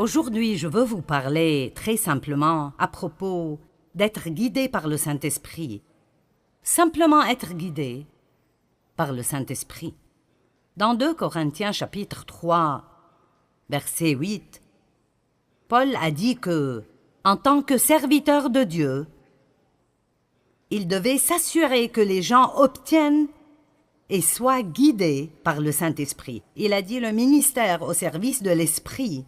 Aujourd'hui, je veux vous parler très simplement à propos d'être guidé par le Saint-Esprit. Simplement être guidé par le Saint-Esprit. Dans 2 Corinthiens chapitre 3, verset 8, Paul a dit que, en tant que serviteur de Dieu, il devait s'assurer que les gens obtiennent et soient guidés par le Saint-Esprit. Il a dit le ministère au service de l'Esprit.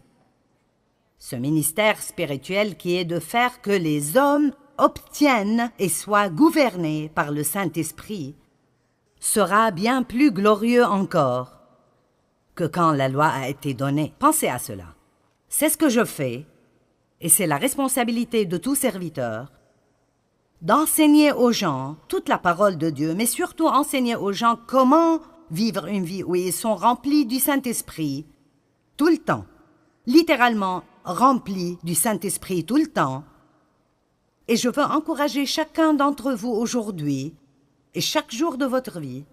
Ce ministère spirituel qui est de faire que les hommes obtiennent et soient gouvernés par le Saint-Esprit sera bien plus glorieux encore que quand la loi a été donnée. Pensez à cela. C'est ce que je fais, et c'est la responsabilité de tout serviteur, d'enseigner aux gens toute la parole de Dieu, mais surtout enseigner aux gens comment vivre une vie où ils sont remplis du Saint-Esprit tout le temps, littéralement remplis du Saint-Esprit tout le temps. Et je veux encourager chacun d'entre vous aujourd'hui et chaque jour de votre vie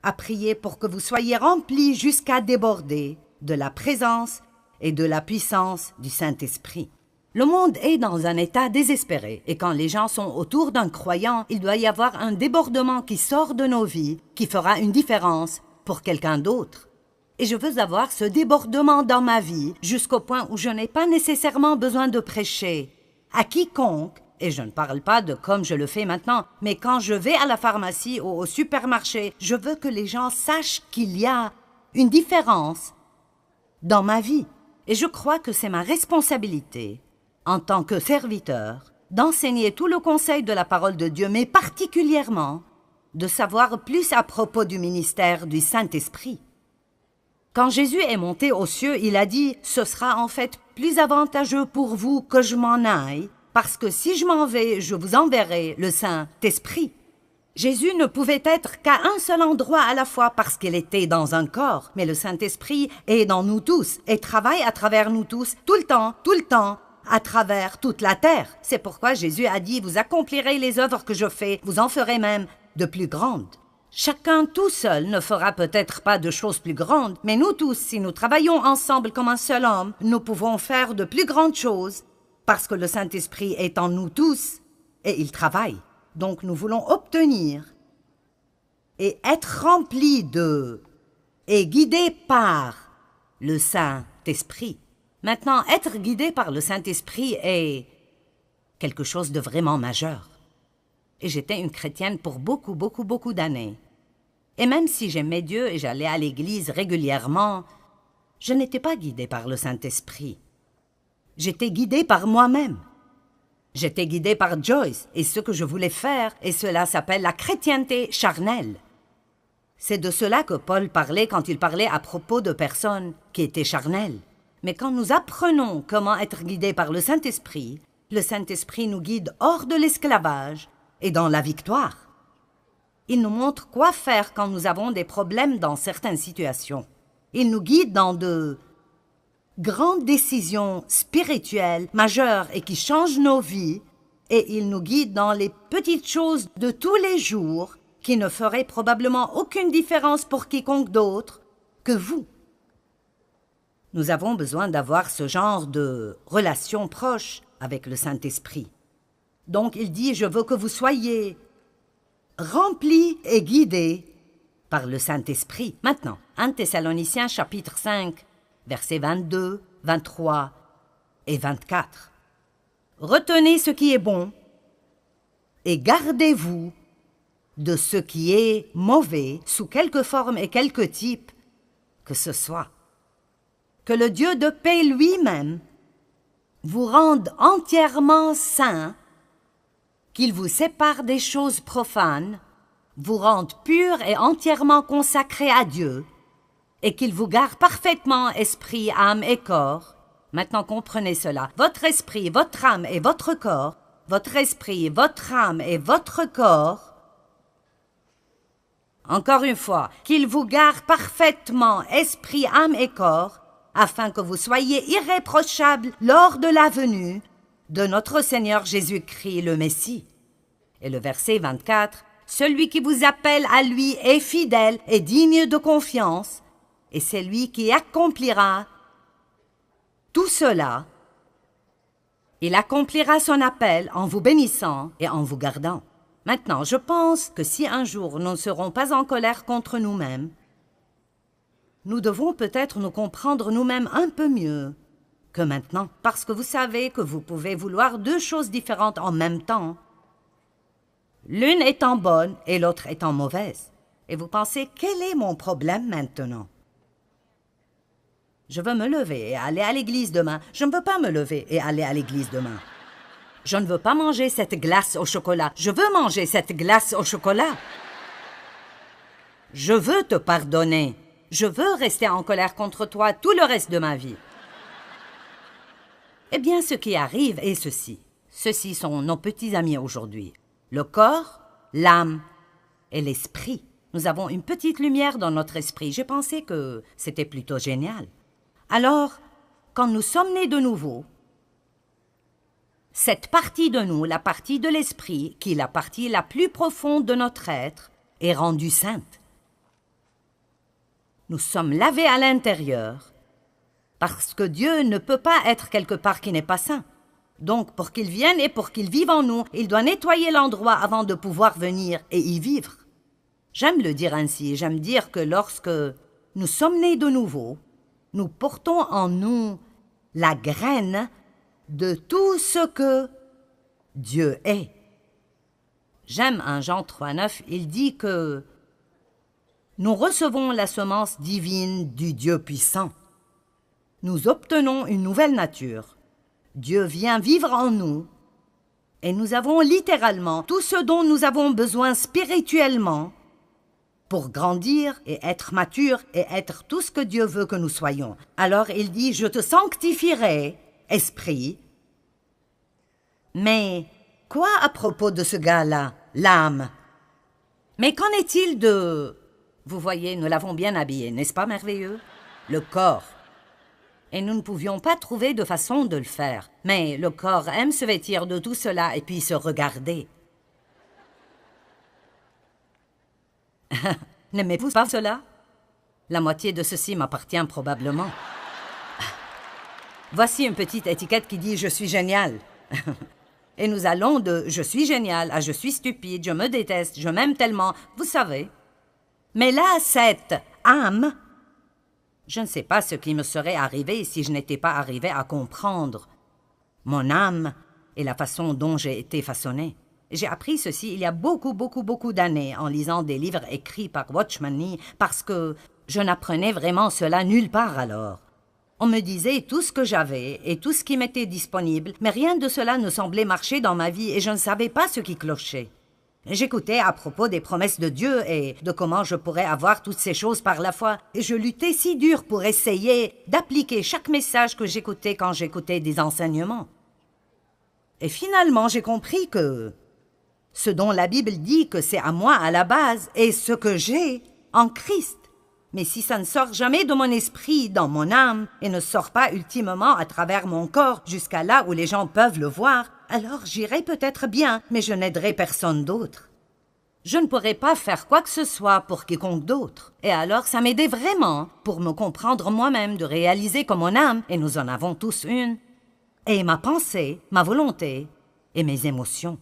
à prier pour que vous soyez remplis jusqu'à déborder de la présence et de la puissance du Saint-Esprit. Le monde est dans un état désespéré et quand les gens sont autour d'un croyant, il doit y avoir un débordement qui sort de nos vies qui fera une différence pour quelqu'un d'autre. Et je veux avoir ce débordement dans ma vie jusqu'au point où je n'ai pas nécessairement besoin de prêcher à quiconque, et je ne parle pas de comme je le fais maintenant, mais quand je vais à la pharmacie ou au supermarché, je veux que les gens sachent qu'il y a une différence dans ma vie. Et je crois que c'est ma responsabilité, en tant que serviteur, d'enseigner tout le conseil de la parole de Dieu, mais particulièrement de savoir plus à propos du ministère du Saint-Esprit. Quand Jésus est monté aux cieux, il a dit « Ce sera en fait plus avantageux pour vous que je m'en aille, parce que si je m'en vais, je vous enverrai le Saint-Esprit. » Jésus ne pouvait être qu'à un seul endroit à la fois parce qu'il était dans un corps, mais le Saint-Esprit est dans nous tous et travaille à travers nous tous, tout le temps, à travers toute la terre. C'est pourquoi Jésus a dit « Vous accomplirez les œuvres que je fais, vous en ferez même de plus grandes. » Chacun tout seul ne fera peut-être pas de choses plus grandes, mais nous tous, si nous travaillons ensemble comme un seul homme, nous pouvons faire de plus grandes choses parce que le Saint-Esprit est en nous tous et il travaille. Donc nous voulons obtenir et être remplis de et guidés par le Saint-Esprit. Maintenant, être guidé par le Saint-Esprit est quelque chose de vraiment majeur. Et j'étais une chrétienne pour beaucoup d'années. Et même si j'aimais Dieu et j'allais à l'église régulièrement, je n'étais pas guidée par le Saint-Esprit. J'étais guidée par moi-même. J'étais guidée par Joyce et ce que je voulais faire, et cela s'appelle la chrétienté charnelle. C'est de cela que Paul parlait quand il parlait à propos de personnes qui étaient charnelles. Mais quand nous apprenons comment être guidés par le Saint-Esprit nous guide hors de l'esclavage et dans la victoire. Il nous montre quoi faire quand nous avons des problèmes dans certaines situations. Il nous guide dans de grandes décisions spirituelles majeures et qui changent nos vies, et il nous guide dans les petites choses de tous les jours qui ne feraient probablement aucune différence pour quiconque d'autre que vous. Nous avons besoin d'avoir ce genre de relation proche avec le Saint-Esprit. Donc il dit « Je veux que vous soyez remplis et guidés par le Saint-Esprit. » Maintenant, 1 Thessaloniciens chapitre 5, versets 22, 23 et 24. « Retenez ce qui est bon et gardez-vous de ce qui est mauvais sous quelque forme et quelque type que ce soit. Que le Dieu de paix lui-même vous rende entièrement saints, qu'il vous sépare des choses profanes, vous rende purs et entièrement consacrés à Dieu, et qu'il vous garde parfaitement esprit, âme et corps. Maintenant comprenez cela. Votre esprit, votre âme et votre corps, votre esprit, votre âme et votre corps. Encore une fois, qu'il vous garde parfaitement esprit, âme et corps, afin que vous soyez irréprochables lors de la venue de notre Seigneur Jésus-Christ le Messie. Et le verset 24, « Celui qui vous appelle à lui est fidèle et digne de confiance, et c'est lui qui accomplira tout cela, il accomplira son appel en vous bénissant et en vous gardant. Maintenant, je pense que si un jour nous ne serons pas en colère contre nous-mêmes, nous devons peut-être nous comprendre nous-mêmes un peu mieux que maintenant, parce que vous savez que vous pouvez vouloir deux choses différentes en même temps, l'une étant bonne et l'autre étant mauvaise. Et vous pensez, quel est mon problème maintenant? Je veux me lever et aller à l'église demain. Je ne veux pas me lever et aller à l'église demain. Je ne veux pas manger cette glace au chocolat. Je veux manger cette glace au chocolat. Je veux te pardonner. Je veux rester en colère contre toi tout le reste de ma vie. Eh bien, ce qui arrive est ceci. Ceux-ci sont nos petits amis aujourd'hui. Le corps, l'âme et l'esprit. Nous avons une petite lumière dans notre esprit. J'ai pensé que c'était plutôt génial. Alors, quand nous sommes nés de nouveau, cette partie de nous, la partie de l'esprit, qui est la partie la plus profonde de notre être, est rendue sainte. Nous sommes lavés à l'intérieur, parce que Dieu ne peut pas être quelque part qui n'est pas saint. Donc, pour qu'il vienne et pour qu'il vive en nous, il doit nettoyer l'endroit avant de pouvoir venir et y vivre. J'aime le dire ainsi, j'aime dire que lorsque nous sommes nés de nouveau, nous portons en nous la graine de tout ce que Dieu est. J'aime un Jean 3,9, il dit que nous recevons la semence divine du Dieu puissant. Nous obtenons une nouvelle nature. Dieu vient vivre en nous et nous avons littéralement tout ce dont nous avons besoin spirituellement pour grandir et être mature et être tout ce que Dieu veut que nous soyons. Alors il dit, je te sanctifierai, esprit. Mais quoi à propos de ce gars-là, l'âme? Mais qu'en est-il de... Vous voyez, nous l'avons bien habillé, n'est-ce pas merveilleux? Le corps. Et nous ne pouvions pas trouver de façon de le faire. Mais le corps aime se vêtir de tout cela et puis se regarder. N'aimez-vous pas cela? La moitié de ceci m'appartient probablement. Voici une petite étiquette qui dit « Je suis génial ». Et nous allons de « Je suis génial » à « Je suis stupide, je me déteste, je m'aime tellement », vous savez. Mais là, cette âme, je ne sais pas ce qui me serait arrivé si je n'étais pas arrivé à comprendre mon âme et la façon dont j'ai été façonné. J'ai appris ceci il y a beaucoup d'années en lisant des livres écrits par Watchman Nee parce que je n'apprenais vraiment cela nulle part alors. On me disait tout ce que j'avais et tout ce qui m'était disponible, mais rien de cela ne semblait marcher dans ma vie et je ne savais pas ce qui clochait. J'écoutais à propos des promesses de Dieu et de comment je pourrais avoir toutes ces choses par la foi, et je luttais si dur pour essayer d'appliquer chaque message que j'écoutais quand j'écoutais des enseignements. Et finalement, j'ai compris que ce dont la Bible dit que c'est à moi à la base est ce que j'ai en Christ. Mais si ça ne sort jamais de mon esprit, dans mon âme, et ne sort pas ultimement à travers mon corps jusqu'à là où les gens peuvent le voir, alors j'irai peut-être bien, mais je n'aiderai personne d'autre. Je ne pourrai pas faire quoi que ce soit pour quiconque d'autre. Et alors ça m'aidait vraiment pour me comprendre moi-même, de réaliser que mon âme, et nous en avons tous une, et ma pensée, ma volonté et mes émotions.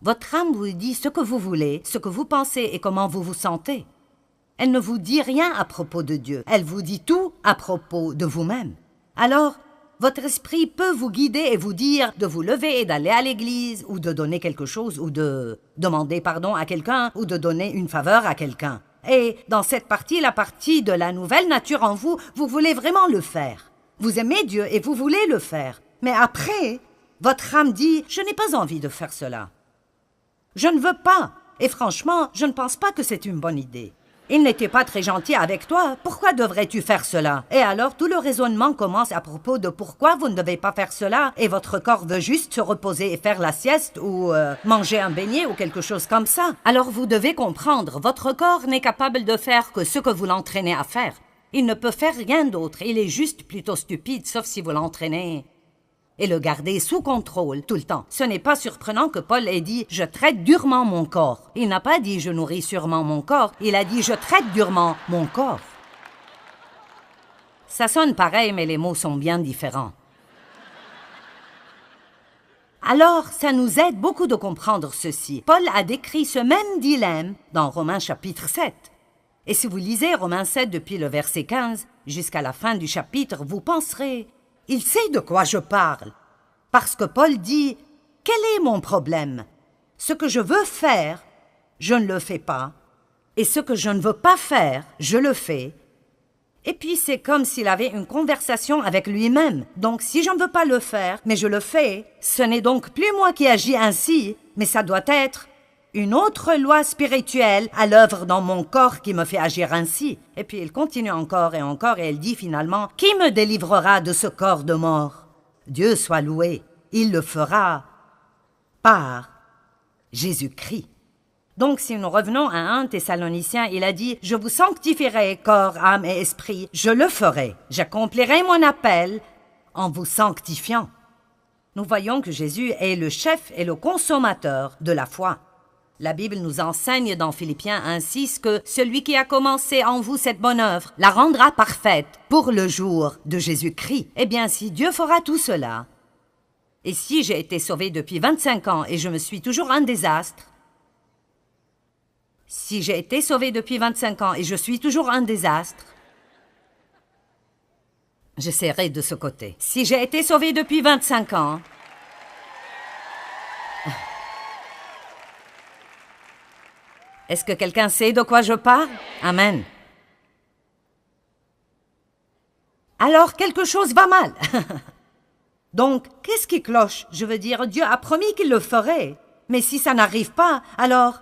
Votre âme vous dit ce que vous voulez, ce que vous pensez et comment vous vous sentez. Elle ne vous dit rien à propos de Dieu, elle vous dit tout à propos de vous-même. Alors, votre esprit peut vous guider et vous dire de vous lever et d'aller à l'église, ou de donner quelque chose, ou de demander pardon à quelqu'un, ou de donner une faveur à quelqu'un. Et dans cette partie, la partie de la nouvelle nature en vous, vous voulez vraiment le faire. Vous aimez Dieu et vous voulez le faire. Mais après, votre âme dit « Je n'ai pas envie de faire cela. Je ne veux pas. Et franchement, je ne pense pas que c'est une bonne idée. Il n'était pas très gentil avec toi. Pourquoi devrais-tu faire cela? » Et alors, tout le raisonnement commence à propos de pourquoi vous ne devez pas faire cela et votre corps veut juste se reposer et faire la sieste ou manger un beignet ou quelque chose comme ça. Alors, vous devez comprendre, votre corps n'est capable de faire que ce que vous l'entraînez à faire. Il ne peut faire rien d'autre. Il est juste plutôt stupide, sauf si vous l'entraînez et le gardez sous contrôle tout le temps. Ce n'est pas surprenant que Paul ait dit « Je traite durement mon corps ». Il n'a pas dit « Je nourris sûrement mon corps ». Il a dit « Je traite durement mon corps ». Ça sonne pareil, mais les mots sont bien différents. Alors, ça nous aide beaucoup de comprendre ceci. Paul a décrit ce même dilemme dans Romains chapitre 7. Et si vous lisez Romains 7 depuis le verset 15 jusqu'à la fin du chapitre, vous penserez « Il sait de quoi je parle ». Parce que Paul dit « Quel est mon problème? Ce que je veux faire, je ne le fais pas. Et ce que je ne veux pas faire, je le fais. » Et puis c'est comme s'il avait une conversation avec lui-même. Donc si je ne veux pas le faire, mais je le fais, ce n'est donc plus moi qui agis ainsi, mais ça doit être une autre loi spirituelle à l'œuvre dans mon corps qui me fait agir ainsi. Et puis il continue encore et il dit finalement « Qui me délivrera de ce corps de mort? Dieu soit loué, il le fera par Jésus-Christ. » Donc, si nous revenons à 1 Thessaloniciens, il a dit « Je vous sanctifierai, corps, âme et esprit. Je le ferai. J'accomplirai mon appel en vous sanctifiant. » Nous voyons que Jésus est le chef et le consommateur de la foi. La Bible nous enseigne dans Philippiens 1,6 que celui qui a commencé en vous cette bonne œuvre la rendra parfaite pour le jour de Jésus-Christ. Eh bien, si Dieu fera tout cela, et si j'ai été sauvé depuis 25 ans et je me suis toujours un désastre, si j'ai été sauvé depuis 25 ans et je suis toujours un désastre, j'essaierai de ce côté. Si j'ai été sauvé depuis 25 ans, est-ce que quelqu'un sait de quoi je parle? Amen. Alors, quelque chose va mal. Donc, qu'est-ce qui cloche? Je veux dire, Dieu a promis qu'il le ferait. Mais si ça n'arrive pas, alors,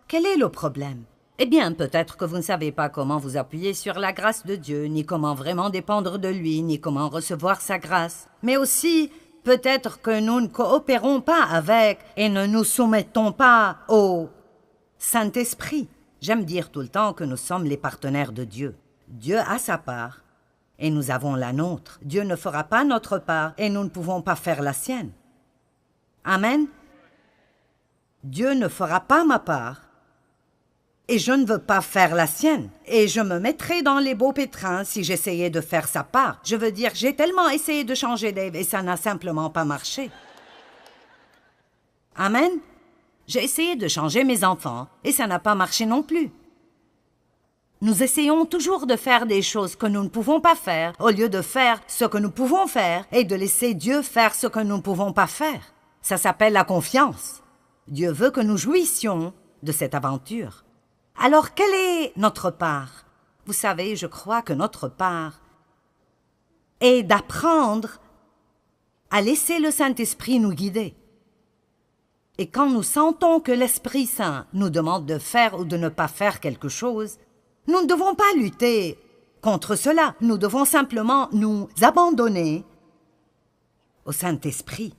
quel est le problème? Eh bien, peut-être que vous ne savez pas comment vous appuyer sur la grâce de Dieu, ni comment vraiment dépendre de lui, ni comment recevoir sa grâce. Mais aussi, peut-être que nous ne coopérons pas avec et ne nous soumettons pas au Saint-Esprit. J'aime dire tout le temps que nous sommes les partenaires de Dieu. Dieu a sa part et nous avons la nôtre. Dieu ne fera pas notre part et nous ne pouvons pas faire la sienne. Amen. Dieu ne fera pas ma part et je ne veux pas faire la sienne. Et je me mettrais dans les beaux pétrins si j'essayais de faire sa part. Je veux dire, j'ai tellement essayé de changer Dave et ça n'a simplement pas marché. Amen. J'ai essayé de changer mes enfants et ça n'a pas marché non plus. Nous essayons toujours de faire des choses que nous ne pouvons pas faire au lieu de faire ce que nous pouvons faire et de laisser Dieu faire ce que nous ne pouvons pas faire. Ça s'appelle la confiance. Dieu veut que nous jouissions de cette aventure. Alors, quelle est notre part? Vous savez, je crois que notre part est d'apprendre à laisser le Saint-Esprit nous guider. Et quand nous sentons que l'Esprit Saint nous demande de faire ou de ne pas faire quelque chose, nous ne devons pas lutter contre cela. Nous devons simplement nous abandonner au Saint-Esprit.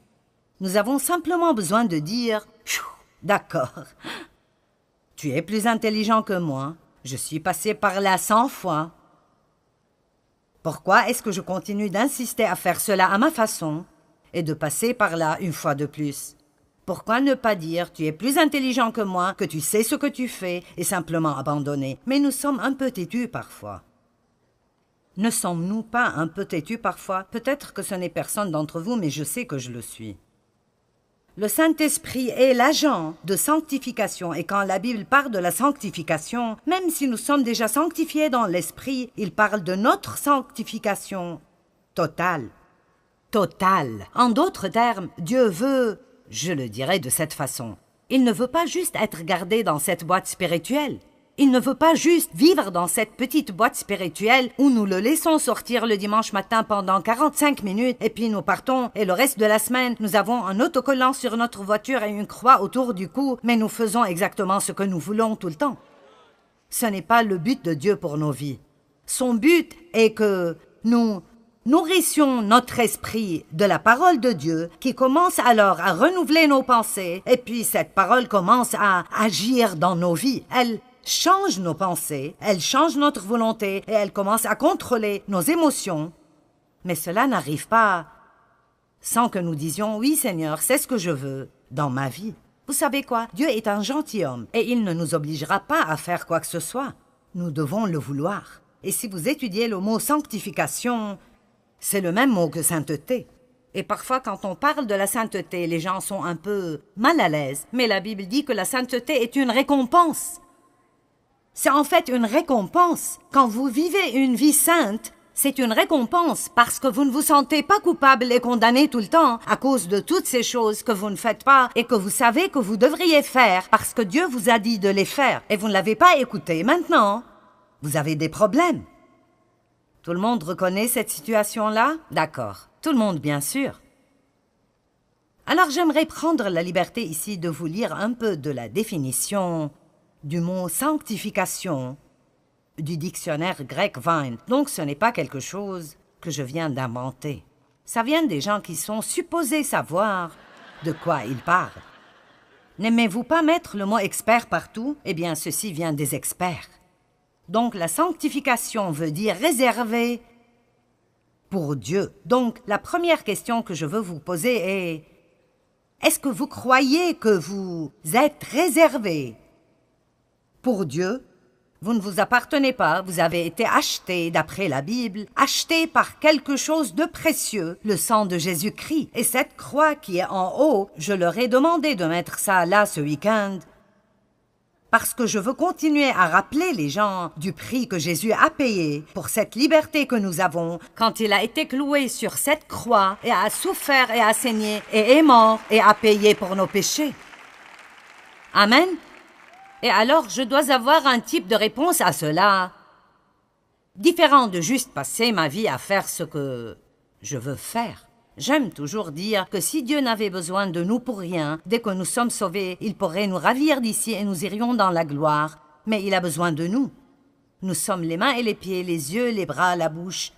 Nous avons simplement besoin de dire « D'accord, tu es plus intelligent que moi, je suis passé par là 100 fois. Pourquoi est-ce que je continue d'insister à faire cela à ma façon et de passer par là une fois de plus? Pourquoi ne pas dire « Tu es plus intelligent que moi, que tu sais ce que tu fais » et simplement abandonner? Mais nous sommes un peu têtus parfois. Ne sommes-nous pas un peu têtus parfois? Peut-être que ce n'est personne d'entre vous, mais je sais que je le suis. Le Saint-Esprit est l'agent de sanctification et quand la Bible parle de la sanctification, même si nous sommes déjà sanctifiés dans l'Esprit, il parle de notre sanctification totale. Totale. En d'autres termes, Dieu veut, je le dirais de cette façon, il ne veut pas juste être gardé dans cette boîte spirituelle. Il ne veut pas juste vivre dans cette petite boîte spirituelle où nous le laissons sortir le dimanche matin pendant 45 minutes et puis nous partons et le reste de la semaine, nous avons un autocollant sur notre voiture et une croix autour du cou, mais nous faisons exactement ce que nous voulons tout le temps. Ce n'est pas le but de Dieu pour nos vies. Son but est que nous nourrissions notre esprit de la parole de Dieu qui commence alors à renouveler nos pensées et puis cette parole commence à agir dans nos vies. Elle change nos pensées, elle change notre volonté et elle commence à contrôler nos émotions. Mais cela n'arrive pas sans que nous disions « Oui Seigneur, c'est ce que je veux dans ma vie ». Vous savez quoi? Dieu est un gentilhomme et il ne nous obligera pas à faire quoi que ce soit. Nous devons le vouloir. Et si vous étudiez le mot « sanctification », c'est le même mot que « sainteté ». Et parfois, quand on parle de la sainteté, les gens sont un peu mal à l'aise. Mais la Bible dit que la sainteté est une récompense. C'est en fait une récompense. Quand vous vivez une vie sainte, c'est une récompense parce que vous ne vous sentez pas coupable et condamné tout le temps à cause de toutes ces choses que vous ne faites pas et que vous savez que vous devriez faire parce que Dieu vous a dit de les faire et vous ne l'avez pas écouté. Maintenant, vous avez des problèmes. Tout le monde reconnaît cette situation-là? D'accord. Tout le monde, bien sûr. Alors j'aimerais prendre la liberté ici de vous lire un peu de la définition du mot sanctification du dictionnaire grec Vine. Donc ce n'est pas quelque chose que je viens d'inventer. Ça vient des gens qui sont supposés savoir de quoi ils parlent. N'aimez-vous pas mettre le mot expert partout? Eh bien, ceci vient des experts. Donc la sanctification veut dire réservé pour Dieu. Donc la première question que je veux vous poser est: est-ce que vous croyez que vous êtes réservé pour Dieu? Vous ne vous appartenez pas, vous avez été acheté, d'après la Bible, acheté par quelque chose de précieux, le sang de Jésus-Christ. Et cette croix qui est en haut, je leur ai demandé de mettre ça là ce week-end, parce que je veux continuer à rappeler les gens du prix que Jésus a payé pour cette liberté que nous avons quand il a été cloué sur cette croix et a souffert et a saigné et est mort et a payé pour nos péchés. Amen. Et alors, je dois avoir un type de réponse à cela, différent de juste passer ma vie à faire ce que je veux faire. J'aime toujours dire que si Dieu n'avait besoin de nous pour rien, dès que nous sommes sauvés, il pourrait nous ravir d'ici et nous irions dans la gloire. Mais il a besoin de nous. Nous sommes les mains et les pieds, les yeux, les bras, la bouche,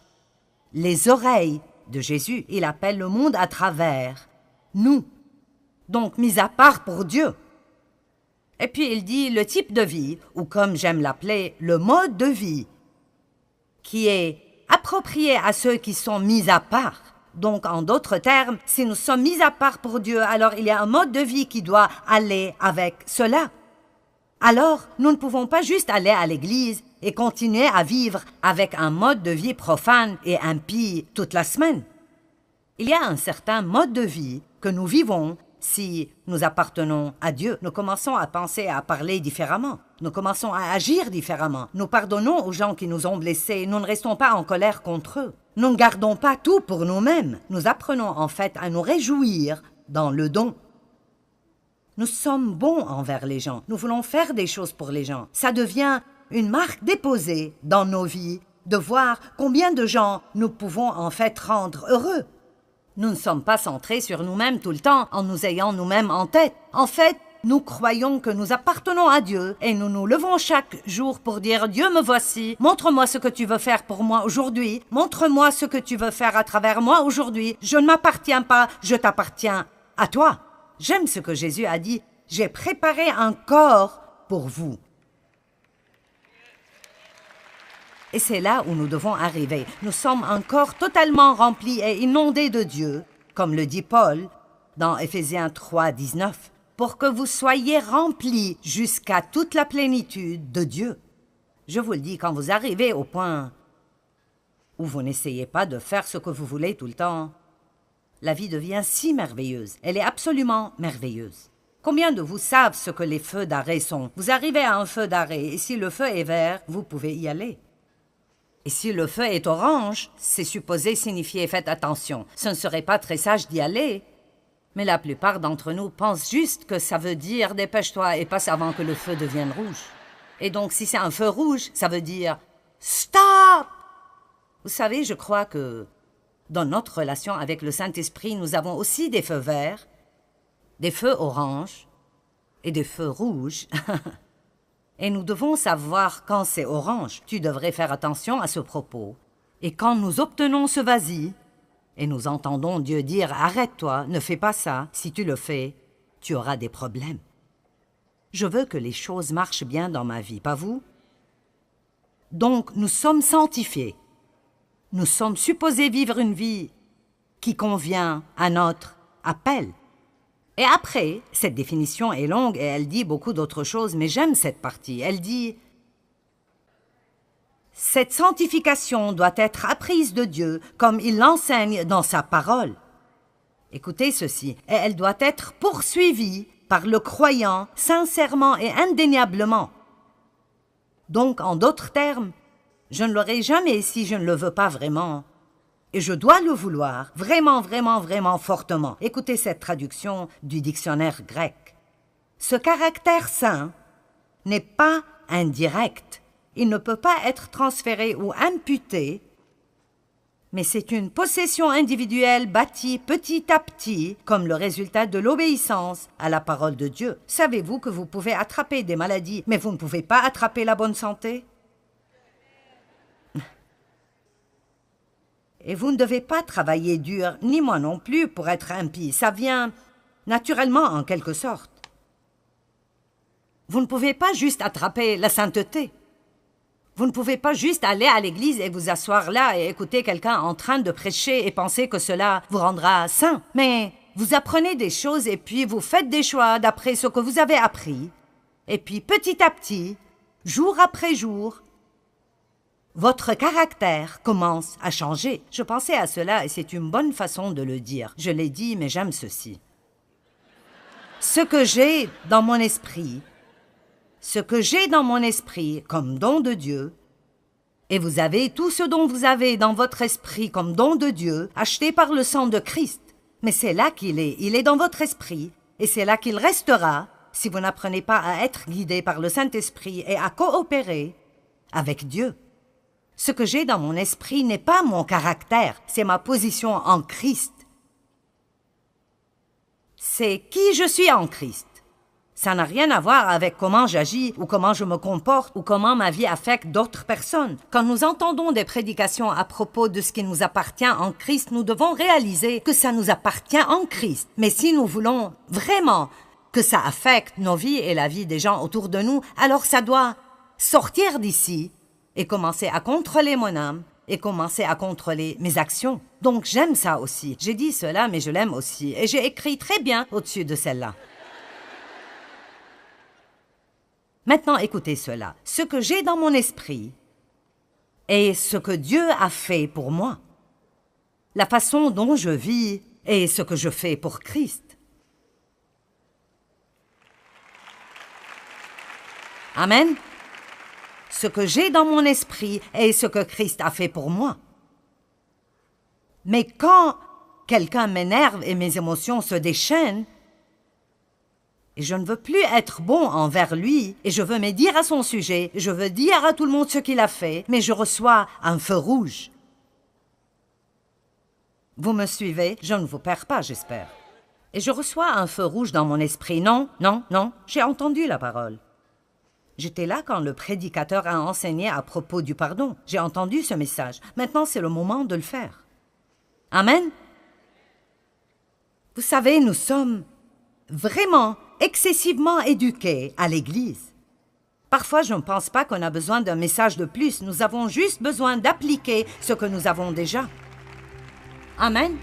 les oreilles de Jésus. Il appelle le monde à travers nous. Donc, mis à part pour Dieu. Et puis il dit le type de vie, ou comme j'aime l'appeler, le mode de vie, qui est approprié à ceux qui sont mis à part. Donc, en d'autres termes, si nous sommes mis à part pour Dieu, alors il y a un mode de vie qui doit aller avec cela. Alors, nous ne pouvons pas juste aller à l'église et continuer à vivre avec un mode de vie profane et impie toute la semaine. Il y a un certain mode de vie que nous vivons. Si nous appartenons à Dieu, nous commençons à penser et à parler différemment. Nous commençons à agir différemment. Nous pardonnons aux gens qui nous ont blessés. Nous ne restons pas en colère contre eux. Nous ne gardons pas tout pour nous-mêmes. Nous apprenons en fait à nous réjouir dans le don. Nous sommes bons envers les gens. Nous voulons faire des choses pour les gens. Ça devient une marque déposée dans nos vies de voir combien de gens nous pouvons en fait rendre heureux. Nous ne sommes pas centrés sur nous-mêmes tout le temps en nous ayant nous-mêmes en tête. En fait, nous croyons que nous appartenons à Dieu et nous nous levons chaque jour pour dire « Dieu, me voici, montre-moi ce que tu veux faire pour moi aujourd'hui, montre-moi ce que tu veux faire à travers moi aujourd'hui, je ne m'appartiens pas, je t'appartiens à toi. » J'aime ce que Jésus a dit « J'ai préparé un corps pour vous. » Et c'est là où nous devons arriver. Nous sommes un corps totalement rempli et inondé de Dieu, comme le dit Paul dans Éphésiens 3, 19, pour que vous soyez remplis jusqu'à toute la plénitude de Dieu. Je vous le dis, quand vous arrivez au point où vous n'essayez pas de faire ce que vous voulez tout le temps, la vie devient si merveilleuse. Elle est absolument merveilleuse. Combien de vous savent ce que les feux d'arrêt sont? Vous arrivez à un feu d'arrêt et si le feu est vert, vous pouvez y aller. Et si le feu est orange, c'est supposé signifier « faites attention ». Ce ne serait pas très sage d'y aller. Mais la plupart d'entre nous pensent juste que ça veut dire « dépêche-toi et passe avant que le feu devienne rouge ». Et donc, si c'est un feu rouge, ça veut dire « stop ». Vous savez, je crois que dans notre relation avec le Saint-Esprit, nous avons aussi des feux verts, des feux oranges et des feux rouges. Et nous devons savoir quand c'est orange. Tu devrais faire attention à ce propos. Et quand nous obtenons ce vas-y, et nous entendons Dieu dire « Arrête-toi, ne fais pas ça. Si tu le fais, tu auras des problèmes. » Je veux que les choses marchent bien dans ma vie, pas vous? Donc, nous sommes sanctifiés. Nous sommes supposés vivre une vie qui convient à notre appel. Et après, cette définition est longue et elle dit beaucoup d'autres choses, mais j'aime cette partie. Elle dit « Cette sanctification doit être apprise de Dieu comme il l'enseigne dans sa parole. Écoutez ceci, et elle doit être poursuivie par le croyant sincèrement et indéniablement. Donc, en d'autres termes, je ne l'aurai jamais si je ne le veux pas vraiment. Et je dois le vouloir, vraiment, vraiment, vraiment fortement. Écoutez cette traduction du dictionnaire grec. Ce caractère saint n'est pas indirect. Il ne peut pas être transféré ou imputé, mais c'est une possession individuelle bâtie petit à petit comme le résultat de l'obéissance à la parole de Dieu. Savez-vous que vous pouvez attraper des maladies, mais vous ne pouvez pas attraper la bonne santé? Et vous ne devez pas travailler dur, ni moi non plus, pour être impie. Ça vient naturellement en quelque sorte. Vous ne pouvez pas juste attraper la sainteté. Vous ne pouvez pas juste aller à l'église et vous asseoir là et écouter quelqu'un en train de prêcher et penser que cela vous rendra saint. Mais vous apprenez des choses et puis vous faites des choix d'après ce que vous avez appris. Et puis petit à petit, jour après jour, votre caractère commence à changer. Je pensais à cela et c'est une bonne façon de le dire. Je l'ai dit, mais j'aime ceci. Ce que j'ai dans mon esprit comme don de Dieu, et vous avez tout ce dont vous avez dans votre esprit comme don de Dieu, acheté par le sang de Christ. Mais c'est là qu'il est, il est dans votre esprit, et c'est là qu'il restera si vous n'apprenez pas à être guidé par le Saint-Esprit et à coopérer avec Dieu. Ce que j'ai dans mon esprit n'est pas mon caractère, c'est ma position en Christ. C'est qui je suis en Christ. Ça n'a rien à voir avec comment j'agis ou comment je me comporte ou comment ma vie affecte d'autres personnes. Quand nous entendons des prédications à propos de ce qui nous appartient en Christ, nous devons réaliser que ça nous appartient en Christ. Mais si nous voulons vraiment que ça affecte nos vies et la vie des gens autour de nous, alors ça doit sortir d'ici et commencer à contrôler mon âme et commencer à contrôler mes actions. Donc j'aime ça aussi. J'ai dit cela, mais je l'aime aussi. Et j'ai écrit très bien au-dessus de celle-là. Maintenant, écoutez cela. Ce que j'ai dans mon esprit est ce que Dieu a fait pour moi. La façon dont je vis est ce que je fais pour Christ. Amen. Ce que j'ai dans mon esprit est ce que Christ a fait pour moi. Mais quand quelqu'un m'énerve et mes émotions se déchaînent, et je ne veux plus être bon envers lui, et je veux me dire à son sujet, je veux dire à tout le monde ce qu'il a fait, mais je reçois un feu rouge. Vous me suivez? Je ne vous perds pas, j'espère. Et je reçois un feu rouge dans mon esprit. Non, non, non, j'ai entendu la parole. J'étais là quand le prédicateur a enseigné à propos du pardon. J'ai entendu ce message. Maintenant, c'est le moment de le faire. Amen. Vous savez, nous sommes vraiment excessivement éduqués à l'Église. Parfois, je ne pense pas qu'on a besoin d'un message de plus. Nous avons juste besoin d'appliquer ce que nous avons déjà. Amen.